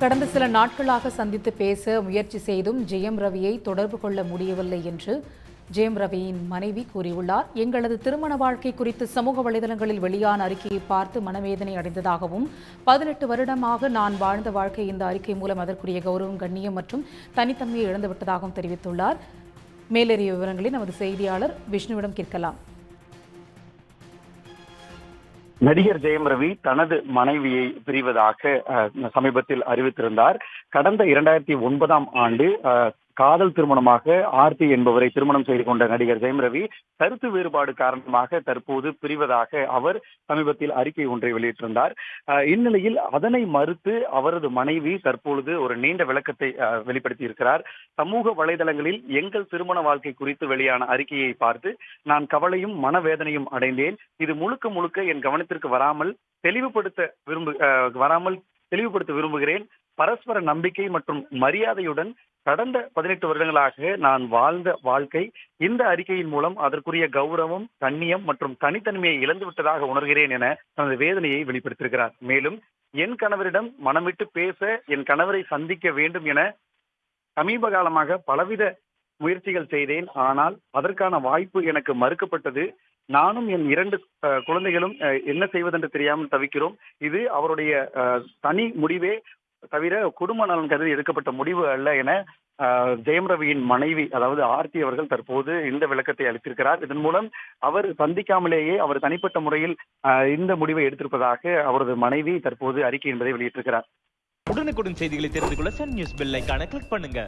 கடந்த சில நாட்களாக சந்தித்து பேச முயற்சி செய்தும் ஜெயம் ரவியை தொடர்பு கொள்ள முடியவில்லை என்று ஜெயம் ரவியின் மனைவி கூறியுள்ளார். எங்களது திருமண வாழ்க்கை குறித்து சமூக வலைதளங்களில் வெளியான அறிக்கையை பார்த்து மனவேதனை அடைந்ததாகவும் 18 வருடமாக நான் வாழ்ந்த வாழ்க்கை இந்த அறிக்கை மூலம் அதற்குரிய கௌரவம், கண்ணியம் மற்றும் தனித்தன்மையை இழந்துவிட்டதாகவும் தெரிவித்துள்ளார். மேலறிய விவரங்களை நமது செய்தியாளர் விஷ்ணுவிடம் கேட்கலாம். நடிகர் ஜெயம் ரவி தனது மனைவியை பிரிவதாக சமீபத்தில் அறிவித்திருந்தார். கடந்த 2009ஆம் ஆண்டு காதல் திருமணமாக ஆர்த்தி என்பவரை திருமணம் செய்து கொண்ட நடிகர் ஜெயம் ரவி கருத்து வேறுபாடு காரணமாக தற்போது பிரிவதாக அவர் சமீபத்தில் அறிக்கை ஒன்றை வெளியிட்டிருந்தார். இந்நிலையில் அதனை மறுத்து அவரது மனைவி தற்பொழுது ஒரு நீண்ட விளக்கத்தை வெளிப்படுத்தி இருக்கிறார். சமூக வலைதளங்களில் எங்கள் திருமண வாழ்க்கை குறித்து வெளியான அறிக்கையை பார்த்து நான் கவலையும் மனவேதனையும் அடைந்தேன். இது முழுக்க முழுக்க என் கவனத்திற்கு வராமல் தெளிவுபடுத்த விரும்புகிறேன். பரஸ்பர நம்பிக்கை மற்றும் மரியாதையுடன் கடந்த 18 வருடங்களாக நான் வாழ்ந்த வாழ்க்கை இந்த அறிக்கையின் மூலம் அதற்குரிய கௌரவம், கண்ணியம் மற்றும் தனித்தன்மையை இழந்துவிட்டதாக உணர்கிறேன் என தனது வேதனையை வெளிப்படுத்தியிருக்கிறார். மேலும் என் கணவரிடம் மனமிட்டு பேச என் கணவரை சந்திக்க வேண்டும் என சமீப காலமாக பலவித முயற்சிகள் செய்தேன். ஆனால் அதற்கான வாய்ப்பு எனக்கு மறுக்கப்பட்டது. நானும் என் 2 குழந்தைகளும் என்ன செய்வதென்று தெரியாமல் தவிக்கிறோம். இது அவருடைய தனி முடிவே தவிர குடும்ப நலன் கருதி எடுக்கப்பட்ட முடிவு அல்ல என ஜெயம் ரவியின் மனைவி அதாவது ஆர்த்தி அவர்கள் தற்போது இந்த விளக்கத்தை அளித்திருக்கிறார். இதன் மூலம் அவர் சந்திக்காமலேயே அவர் தனிப்பட்ட முறையில் இந்த முடிவை எடுத்திருப்பதாக அவரது மனைவி தற்போது அறிக்கை என்பதை வெளியிட்டிருக்கிறார். உடனுக்குடன் செய்திகளை தெரிந்து கொள்ள சன் நியூஸ் பெல் ஐகானை கிளிக் பண்ணுங்க.